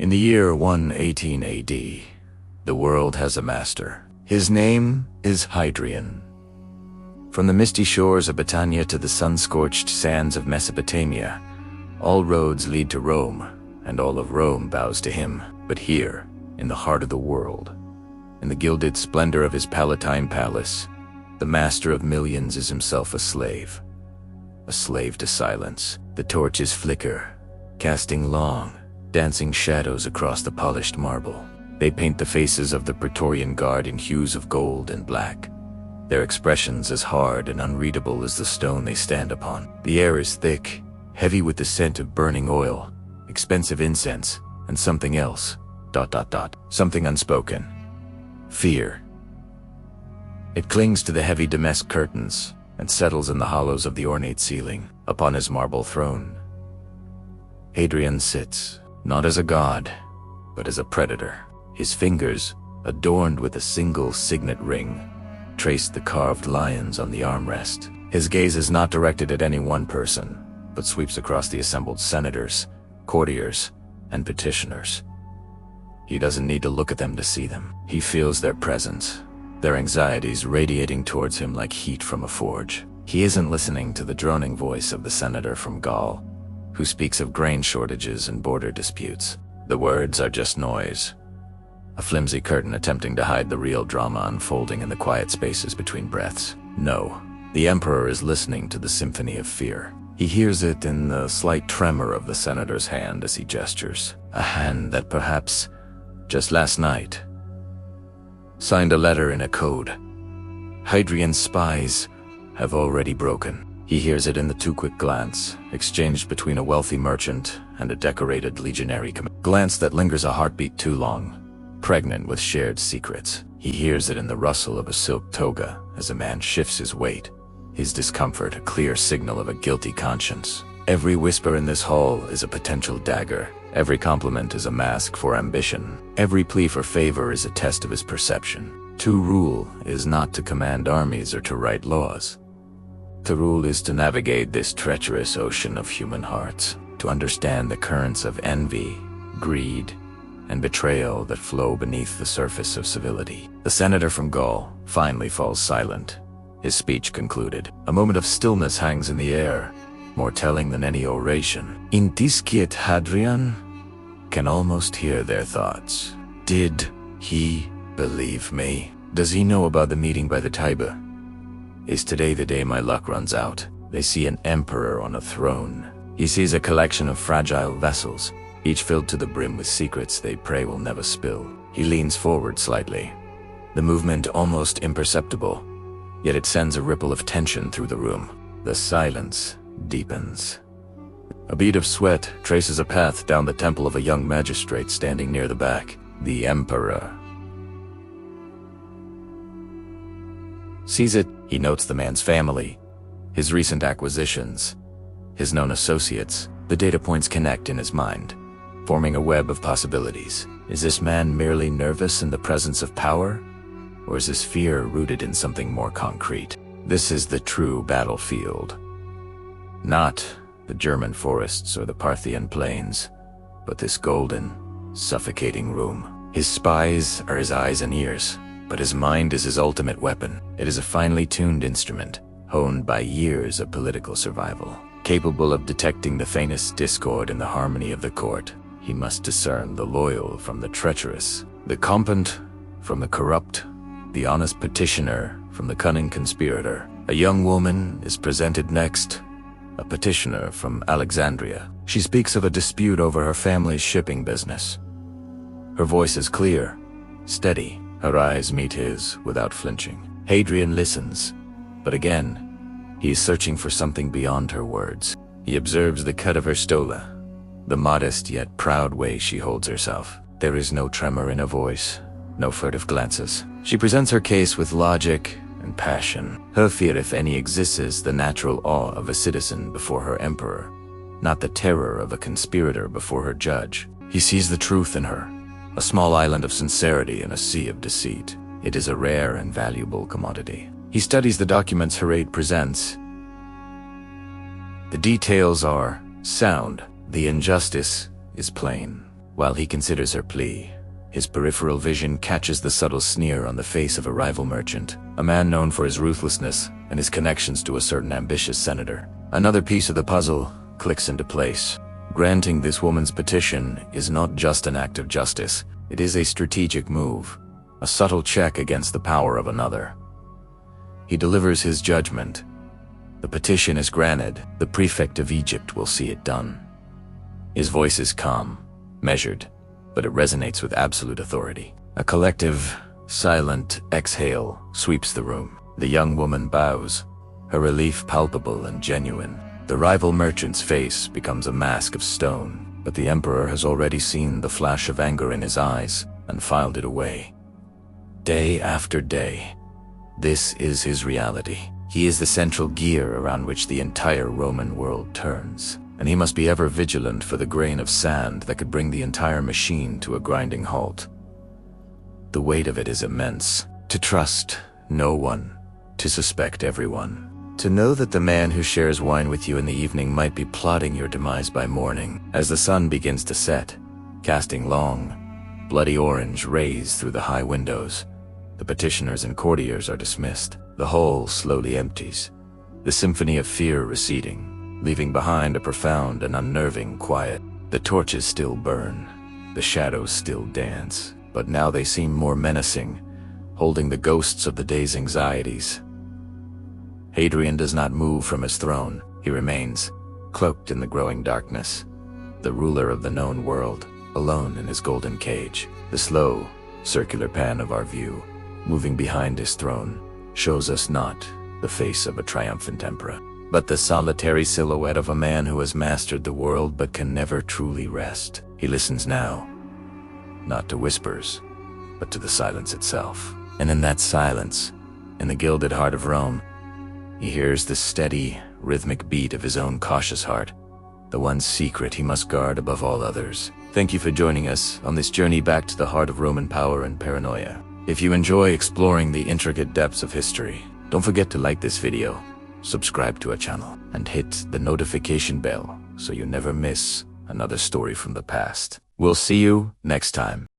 In the year 118 AD, the world has a master. His name is Hadrian. From the misty shores of Britannia to the sun-scorched sands of Mesopotamia, all roads lead to Rome, and all of Rome bows to him. But here, in the heart of the world, in the gilded splendor of his Palatine palace, the master of millions is himself a slave to silence. The torches flicker, casting long, dancing shadows across the polished marble. They paint the faces of the Praetorian Guard in hues of gold and black, their expressions as hard and unreadable as the stone they stand upon. The air is thick, heavy with the scent of burning oil, expensive incense, and something else, ... something unspoken. Fear. It clings to the heavy damask curtains and settles in the hollows of the ornate ceiling. Upon his marble throne, Hadrian sits, not as a god, but as a predator. His fingers, adorned with a single signet ring, trace the carved lions on the armrest. His gaze is not directed at any one person, but sweeps across the assembled senators, courtiers, and petitioners. He doesn't need to look at them to see them. He feels their presence, their anxieties radiating towards him like heat from a forge. He isn't listening to the droning voice of the senator from Gaul, who speaks of grain shortages and border disputes. The words are just noise, a flimsy curtain attempting to hide the real drama unfolding in the quiet spaces between breaths. No, the emperor is listening to the symphony of fear. He hears it in the slight tremor of the senator's hand as he gestures, a hand that perhaps, just last night, signed a letter in a code Hadrian's spies have already broken. He hears it in the too-quick glance, exchanged between a wealthy merchant and a decorated legionary glance that lingers a heartbeat too long, pregnant with shared secrets. He hears it in the rustle of a silk toga as a man shifts his weight, his discomfort a clear signal of a guilty conscience. Every whisper in this hall is a potential dagger. Every compliment is a mask for ambition. Every plea for favor is a test of his perception. To rule is not to command armies or to write laws. To rule is to navigate this treacherous ocean of human hearts, to understand the currents of envy, greed, and betrayal that flow beneath the surface of civility. The senator from Gaul finally falls silent, his speech concluded. A moment of stillness hangs in the air, more telling than any oration. Indisciet Hadrian can almost hear their thoughts. Did he believe me? Does he know about the meeting by the Tiber? Is today the day my luck runs out? They see an emperor on a throne. He sees a collection of fragile vessels, each filled to the brim with secrets they pray will never spill. He leans forward slightly, the movement almost imperceptible, yet it sends a ripple of tension through the room. The silence deepens. A bead of sweat traces a path down the temple of a young magistrate standing near the back. The emperor sees it. He notes the man's family, his recent acquisitions, his known associates. The data points connect in his mind, forming a web of possibilities. Is this man merely nervous in the presence of power? Or is his fear rooted in something more concrete? This is the true battlefield. Not the German forests or the Parthian plains, but this golden, suffocating room. His spies are his eyes and ears, but his mind is his ultimate weapon. It is a finely tuned instrument, honed by years of political survival. Capable of detecting the faintest discord in the harmony of the court, he must discern the loyal from the treacherous, the competent from the corrupt, the honest petitioner from the cunning conspirator. A young woman is presented next, a petitioner from Alexandria. She speaks of a dispute over her family's shipping business. Her voice is clear, steady. Her eyes meet his without flinching. Hadrian listens, but again, he is searching for something beyond her words. He observes the cut of her stola, the modest yet proud way she holds herself. There is no tremor in her voice, no furtive glances. She presents her case with logic and passion. Her fear, if any, exists as the natural awe of a citizen before her emperor, not the terror of a conspirator before her judge. He sees the truth in her, a small island of sincerity in a sea of deceit. It is a rare and valuable commodity. He studies the documents her aide presents. The details are sound. The injustice is plain. While he considers her plea, his peripheral vision catches the subtle sneer on the face of a rival merchant, a man known for his ruthlessness and his connections to a certain ambitious senator. Another piece of the puzzle clicks into place. Granting this woman's petition is not just an act of justice, it is a strategic move, a subtle check against the power of another. He delivers his judgment. The petition is granted. The prefect of Egypt will see it done. His voice is calm, measured, but it resonates with absolute authority. A collective, silent exhale sweeps the room. The young woman bows, her relief palpable and genuine. The rival merchant's face becomes a mask of stone, but the emperor has already seen the flash of anger in his eyes and filed it away. Day after day, this is his reality. He is the central gear around which the entire Roman world turns, and he must be ever vigilant for the grain of sand that could bring the entire machine to a grinding halt. The weight of it is immense. To trust no one, to suspect everyone. To know that the man who shares wine with you in the evening might be plotting your demise by morning. As the sun begins to set, casting long, bloody orange rays through the high windows, the petitioners and courtiers are dismissed. The hall slowly empties, the symphony of fear receding, leaving behind a profound and unnerving quiet. The torches still burn, the shadows still dance, but now they seem more menacing, holding the ghosts of the day's anxieties. Hadrian does not move from his throne. He remains, cloaked in the growing darkness, the ruler of the known world, alone in his golden cage. The slow, circular pan of our view, moving behind his throne, shows us not the face of a triumphant emperor, but the solitary silhouette of a man who has mastered the world but can never truly rest. He listens now, not to whispers, but to the silence itself. And in that silence, in the gilded heart of Rome, he hears the steady, rhythmic beat of his own cautious heart, the one secret he must guard above all others. Thank you for joining us on this journey back to the heart of Roman power and paranoia. If you enjoy exploring the intricate depths of history, don't forget to like this video, subscribe to our channel, and hit the notification bell so you never miss another story from the past. We'll see you next time.